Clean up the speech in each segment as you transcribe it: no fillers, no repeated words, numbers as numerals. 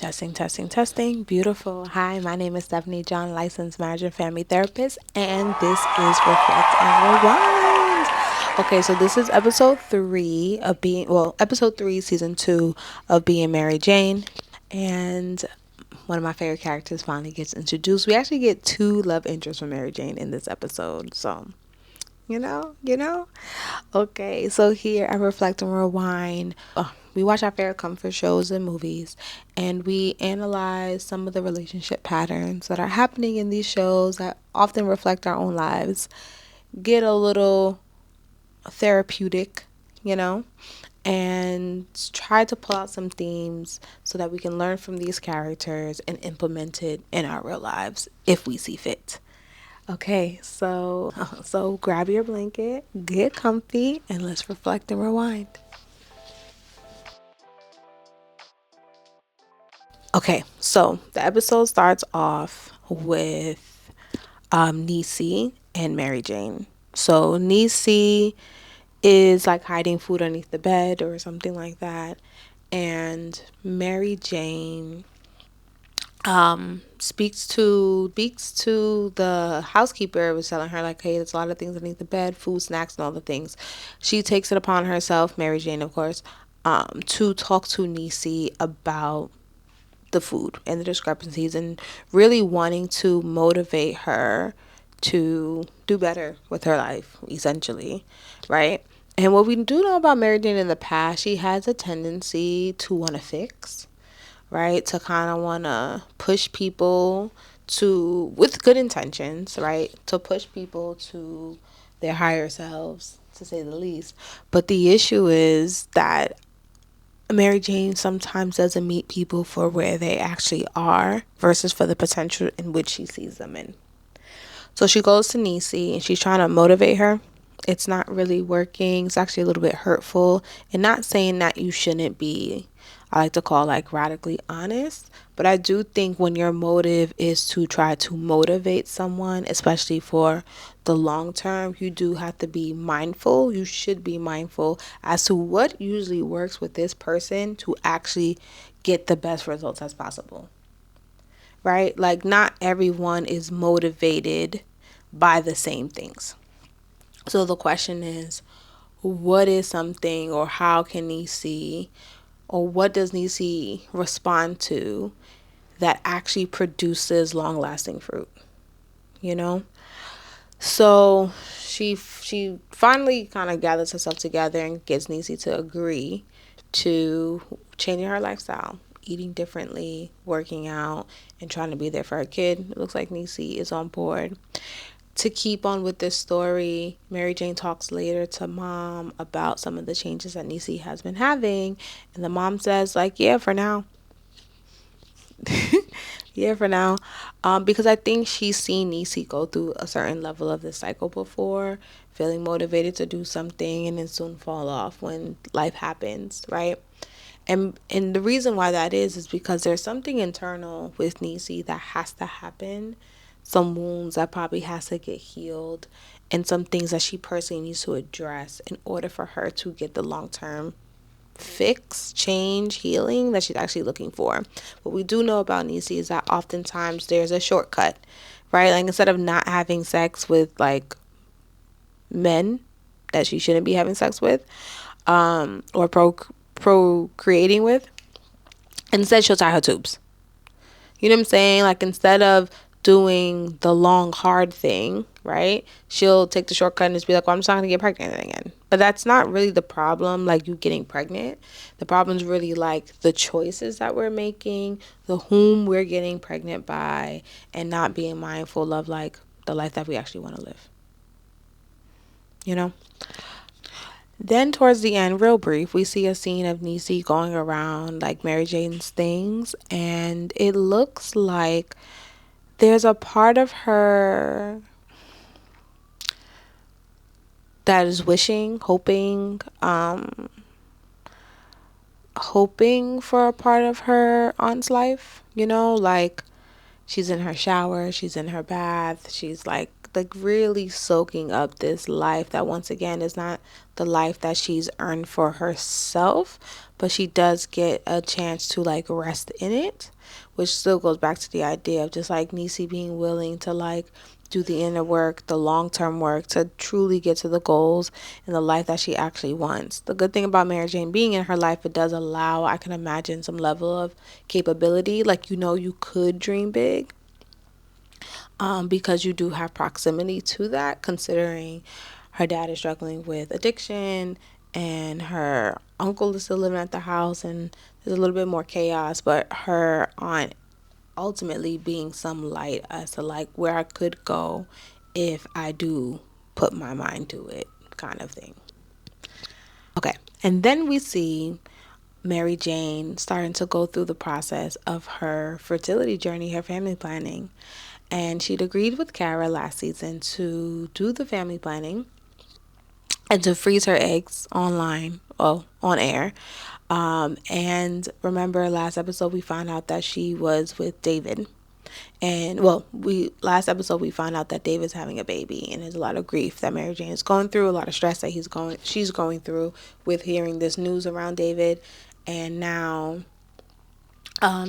Testing, testing, testing. Beautiful. Hi, my name is Stephanie John, licensed marriage and family therapist, and this is Reflect and Rewind. Okay, so this is episode three, season two of Being Mary Jane. And one of my favorite characters finally gets introduced. We actually get two love interests from Mary Jane in this episode. So, you know. Okay, so here I reflect and rewind. We watch our favorite comfort shows and movies, and we analyze some of the relationship patterns that are happening in these shows that often reflect our own lives. Get a little therapeutic, you know, and try to pull out some themes so that we can learn from these characters and implement it in our real lives if we see fit. Okay, so grab your blanket, get comfy, and let's reflect and rewind. Okay, so the episode starts off with Niecy and Mary Jane. So Niecy is like hiding food underneath the bed or something like that, and Mary Jane speaks to the housekeeper, was telling her like, hey, there's a lot of things underneath the bed, food, snacks, and all the things. She takes it upon herself, Mary Jane, of course, to talk to Niecy about the food and the discrepancies, and really wanting to motivate her to do better with her life, essentially, right? And what we do know about Mary Jane in the past, she has a tendency to want to fix, right? To kind of want to push people to, with good intentions, right? To push people to their higher selves, to say the least. But the issue is that Mary Jane sometimes doesn't meet people for where they actually are versus for the potential in which she sees them in. So she goes to Niecy and she's trying to motivate her. It's not really working. It's actually a little bit hurtful. And not saying that you shouldn't be, I like to call like radically honest. But I do think when your motive is to try to motivate someone, especially for the long term, you do have to be mindful. You should be mindful as to what usually works with this person to actually get the best results as possible, right? Like, not everyone is motivated by the same things. So the question is, what is something, or how can Niecy, or what does Niecy respond to that actually produces long lasting fruit, you know? So she finally kind of gathers herself together and gets Niecy to agree to changing her lifestyle, eating differently, working out, and trying to be there for her kid. It looks like Niecy is on board. To keep on with this story, Mary Jane talks later to mom about some of the changes that Niecy has been having, and the mom says like, yeah, for now. Yeah, for now. Because I think she's seen Niecy go through a certain level of this cycle before, feeling motivated to do something and then soon fall off when life happens, right? And the reason why that is because there's something internal with Niecy that has to happen, some wounds that probably has to get healed, and some things that she personally needs to address in order for her to get the long-term fix, change, healing that she's actually looking for. What we do know about Niecy is that oftentimes there's a shortcut, right? Like, instead of not having sex with like men that she shouldn't be having sex with, or procreating with, instead she'll tie her tubes. You know what I'm saying? Like, instead of doing the long, hard thing, right? She'll take the shortcut and just be like, well, I'm just not going to get pregnant again. But that's not really the problem, like you getting pregnant. The problem is really like the choices that we're making, the whom we're getting pregnant by, and not being mindful of like the life that we actually want to live. You know? Then towards the end, real brief, we see a scene of Niecy going around like Mary Jane's things, and it looks like there's a part of her that is wishing, hoping for a part of her aunt's life, you know, like she's in her shower, she's in her bath, she's like really soaking up this life that once again is not the life that she's earned for herself, but she does get a chance to like rest in it, which still goes back to the idea of just like Niecy being willing to like do the inner work, the long-term work to truly get to the goals and the life that she actually wants. The good thing about Mary Jane being in her life, it does allow, I can imagine, some level of capability. Like, you know, you could dream big, because you do have proximity to that, considering her dad is struggling with addiction and her uncle is still living at the house and there's a little bit more chaos, but her aunt ultimately being some light as to like where I could go if I do put my mind to it, kind of thing. Okay, and then we see Mary Jane starting to go through the process of her fertility journey, her family planning. And she'd agreed with Kara last season to do the family planning and to freeze her eggs online, well, on air. And remember, last episode we found out that she was with David. And well, we last episode we found out that David's having a baby, and there's a lot of grief that Mary Jane is going through, a lot of stress that she's going through with hearing this news around David, and now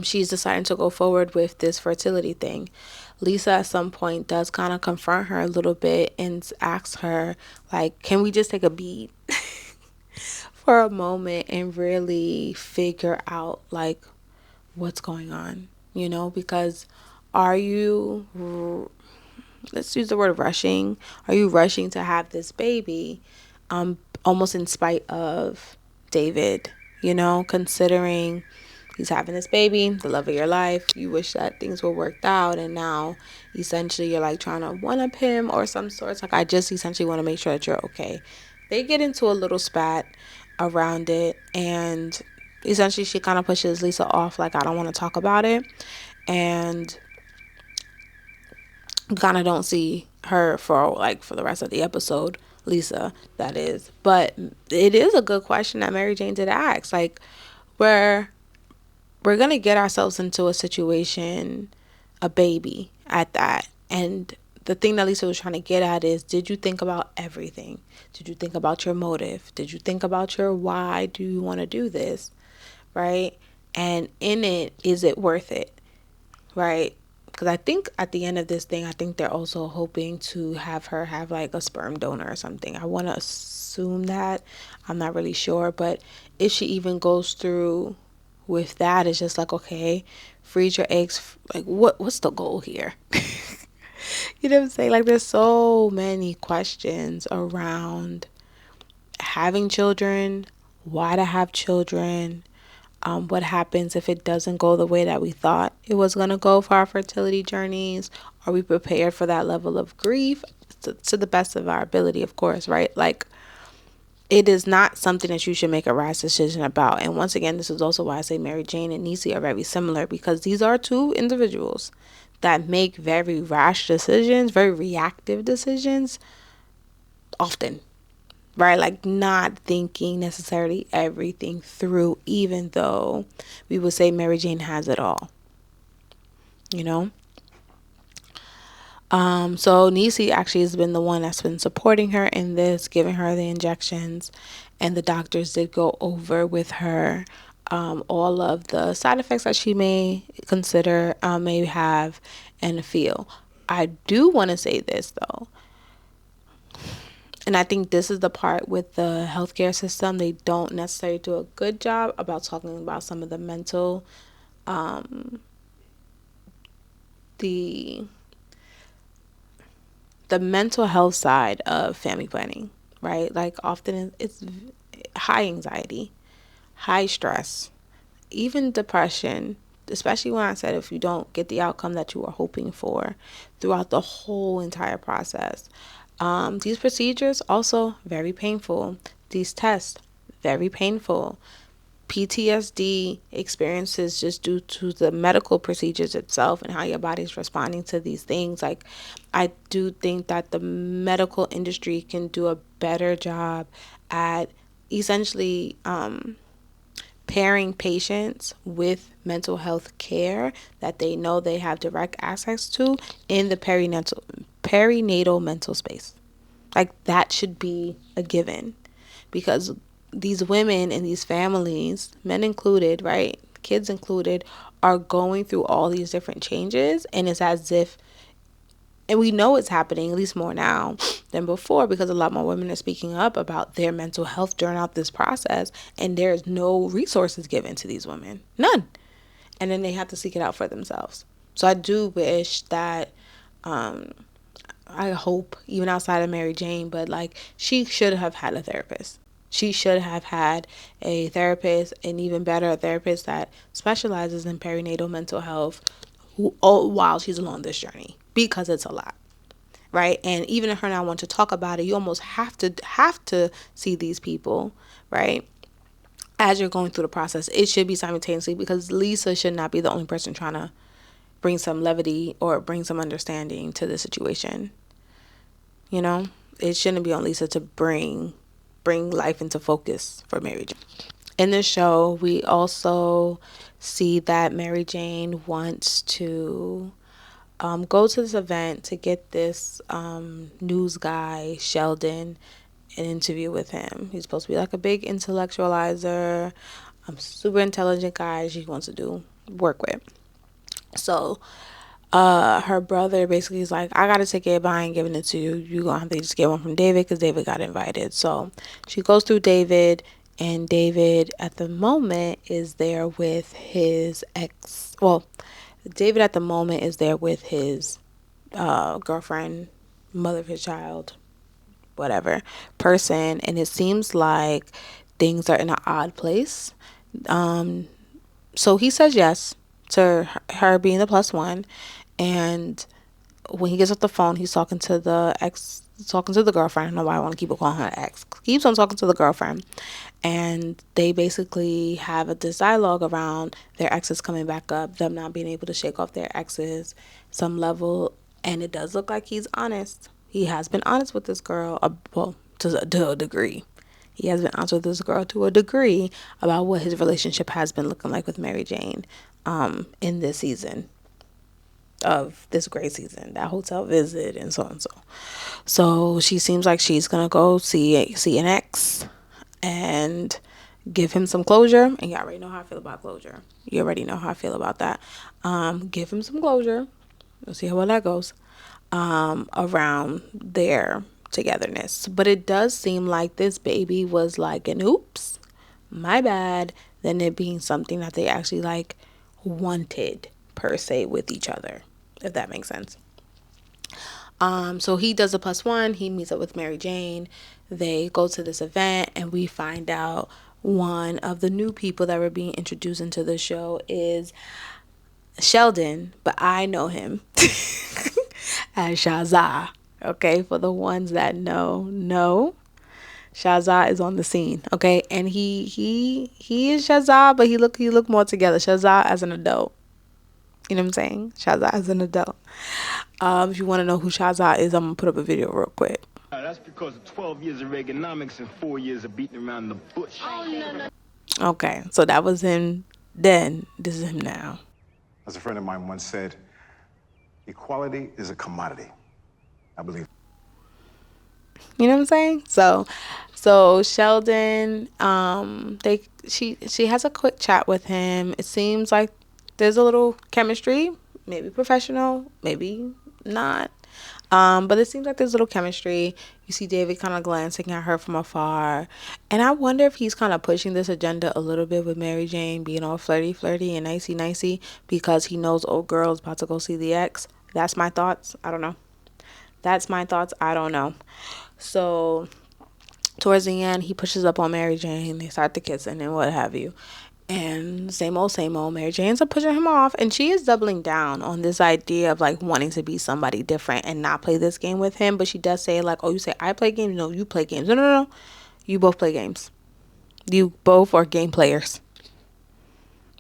she's deciding to go forward with this fertility thing. Lisa at some point does kind of confront her a little bit and asks her, like, can we just take a beat for a moment and really figure out, like, what's going on? You know, because are you, let's use the word rushing, are you rushing to have this baby almost in spite of David, you know, considering he's having this baby, the love of your life, you wish that things were worked out, and now essentially you're like trying to one up him or some sorts. Like, I just essentially want to make sure that you're okay. They get into a little spat around it, and essentially she kind of pushes Lisa off, like, I don't want to talk about it, and kind of don't see her for the rest of the episode, Lisa, that is. But it is a good question that Mary Jane did ask, like, where we're going to get ourselves into a situation, a baby at that. And the thing that Lisa was trying to get at is, did you think about everything? Did you think about your motive? Did you think about your why do you want to do this? Right? And in it, is it worth it? Right? Because I think at the end of this thing, I think they're also hoping to have her have like a sperm donor or something. I want to assume that. I'm not really sure. But if she even goes through with that, it's just like, okay, freeze your eggs. Like, what's the goal here? You know what I'm saying? Like, there's so many questions around having children, why to have children, what happens if it doesn't go the way that we thought it was going to go for our fertility journeys. Are we prepared for that level of grief? To the best of our ability, of course, right? Like, it is not something that you should make a rash decision about. And once again, this is also why I say Mary Jane and Niecy are very similar, because these are two individuals that make very rash decisions, very reactive decisions often, right? Like, not thinking necessarily everything through, even though we would say Mary Jane has it all, you know? So Niecy actually has been the one that's been supporting her in this, giving her the injections, and the doctors did go over with her all of the side effects that she may consider, may have, and feel. I do want to say this though, and I think this is the part with the healthcare system. They don't necessarily do a good job about talking about some of the mental, the the mental health side of family planning, right? Like, often it's high anxiety, high stress, even depression, especially when I said if you don't get the outcome that you were hoping for throughout the whole entire process. These procedures also very painful. These tests, very painful. PTSD experiences just due to the medical procedures itself and how your body's responding to these things. Like, I do think that the medical industry can do a better job at essentially pairing patients with mental health care that they know they have direct access to in the perinatal mental space. Like, that should be a given, because these women and these families, men included, right? Kids included, are going through all these different changes, and it's as if, and we know it's happening at least more now than before, because a lot more women are speaking up about their mental health during out this process, and there's no resources given to these women, none, and then they have to seek it out for themselves. So I do wish that, I hope, even outside of Mary Jane, but like, she should have had a therapist. She should have had a therapist, and even better, a therapist that specializes in perinatal mental health, while she's along this journey, because it's a lot, right? And even if her not want to talk about it, you almost have to see these people, right? As you're going through the process, it should be simultaneously, because Lisa should not be the only person trying to bring some levity or bring some understanding to the situation. You know, it shouldn't be on Lisa to bring life into focus for Mary Jane. In this show, we also see that Mary Jane wants to go to this event to get this news guy, Sheldon, an interview with him. He's supposed to be like a big intellectualizer, super intelligent guy she wants to do work with. So her brother basically is like, I got a ticket, but I ain't giving it to you. You gonna have to just get one from David, because David got invited. So she goes through David, and David at the moment is there with his ex. Well, David at the moment is there with his girlfriend, mother of his child, whatever person, and it seems like things are in an odd place. So he says yes to her being the plus one, and when he gets off the phone, he's talking to the ex, talking to the girlfriend. I don't know why I want to keep calling her ex. Keeps on talking to the girlfriend, and they basically have this dialogue around their exes coming back up, them not being able to shake off their exes, some level, and it does look like he's honest. He has been honest with this girl, well, to a degree. He has been honest with this girl to a degree about what his relationship has been looking like with Mary Jane in this season of this great season, that hotel visit and so and so. So she seems like she's gonna go see an ex and give him some closure. And you already know how I feel about closure. You already know how I feel about that. Give him some closure. We'll see how well that goes around their togetherness. But it does seem like this baby was like an oops, my bad, than it being something that they actually like wanted per se with each other, if that makes sense. So he does a plus one. He meets up with Mary Jane. They go to this event, and we find out one of the new people that were being introduced into the show is Sheldon, but I know him as Shazza. Okay, for the ones that know, Shazza is on the scene. Okay, and he is Shazza, but he look more together. Shazza as an adult. You know what I'm saying? Shazza as an adult. If you want to know who Shazza is, I'm gonna put up a video real quick. That's because of 12 years of Reaganomics and 4 years of beating around the bush. Oh, no. Okay, so that was him then. This is him now. As a friend of mine once said, equality is a commodity. I believe. You know what I'm saying? So Sheldon, she has a quick chat with him. It seems like there's a little chemistry, maybe professional, maybe not. But it seems like there's a little chemistry. You see David kind of glancing at her from afar. And I wonder if he's kind of pushing this agenda a little bit with Mary Jane being all flirty and nicey because he knows old girl's about to go see the ex. That's my thoughts. I don't know. I don't know. So towards the end, he pushes up on Mary Jane. They start the kissing and what have you. And same old. Mary Jane ends up pushing him off. And she is doubling down on this idea of like wanting to be somebody different and not play this game with him. But she does say like, oh, you say I play games? No, you play games. No. You both play games. You both are game players.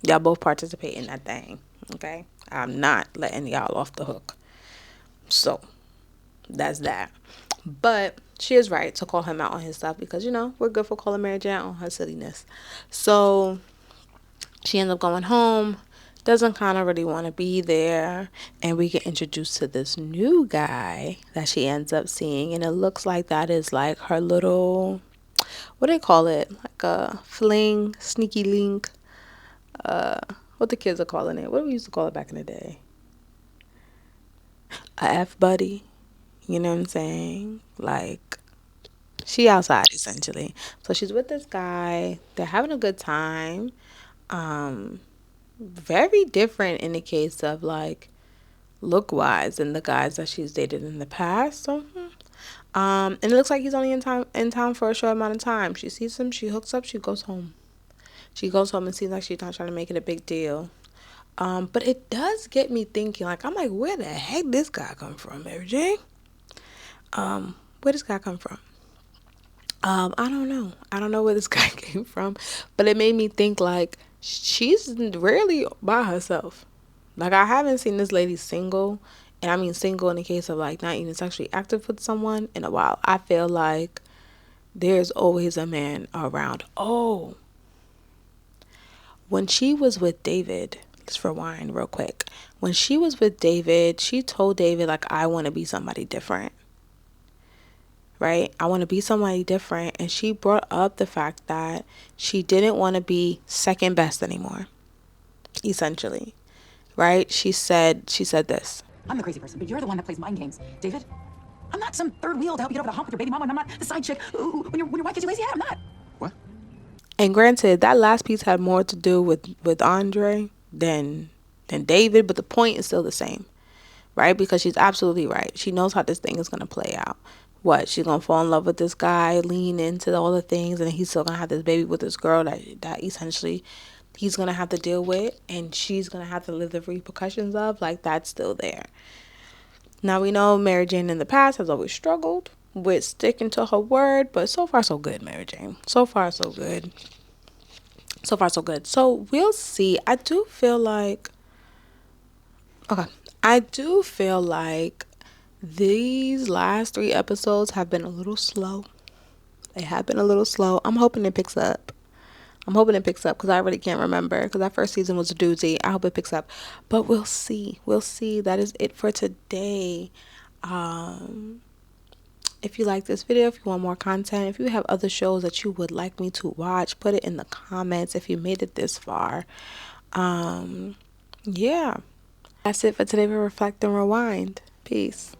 Y'all both participate in that thing. Okay? I'm not letting y'all off the hook. So that's that. But she is right to call him out on his stuff because, you know, we're good for calling Mary Jane on her silliness. So she ends up going home, doesn't kind of really want to be there, and we get introduced to this new guy that she ends up seeing, and it looks like that is like her little what do they call it? Like a fling, sneaky link. What the kids are calling it? What do we used to call it back in the day? A F buddy. You know what I'm saying? Like, she outside essentially. So she's with this guy. They're having a good time. Um, Very different in the case of like look wise than the guys that she's dated in the past. So, and it looks like he's only in town for a short amount of time. She sees him, she hooks up, she goes home. She goes home and seems like she's not trying to make it a big deal. But it does get me thinking. Like, I'm like, where the heck this guy come from, Mary Jane? Where this guy come from? I don't know. I don't know where this guy came from, but it made me think like she's rarely by herself. Like, I haven't seen this lady single, and I mean single in the case of like not even sexually active with someone in a while. I feel like there's always a man around. Oh, when she was with David, let's rewind real quick. When she was with David, she told David like, I want to be somebody different. Right? I want to be somebody different. And she brought up the fact that she didn't want to be second best anymore, essentially. Right? She said this. I'm the crazy person, but you're the one that plays mind games. David, I'm not some third wheel to help you get over the hump with your baby mama, and I'm not the side chick when your wife gets you lazy head. I'm not. What? And granted, that last piece had more to do with Andre than David, but the point is still the same. Right? Because she's absolutely right. She knows how this thing is going to play out. What? She's going to fall in love with this guy, lean into all the things, and he's still going to have this baby with this girl that essentially he's going to have to deal with, and she's going to have to live the repercussions of. Like, that's still there. Now, we know Mary Jane in the past has always struggled with sticking to her word, but so far, so good, Mary Jane. So far, so good. So far, so good. So, we'll see. Okay. I do feel like these last 3 episodes have been a little slow. They have been a little slow. I'm hoping it picks up. I'm hoping it picks up because I really can't remember because that first season was a doozy. I hope it picks up. But we'll see. We'll see. That is it for today. If you like this video, if you want more content, if you have other shows that you would like me to watch, put it in the comments if you made it this far. Yeah. That's it for today for Reflect and Rewind. Peace.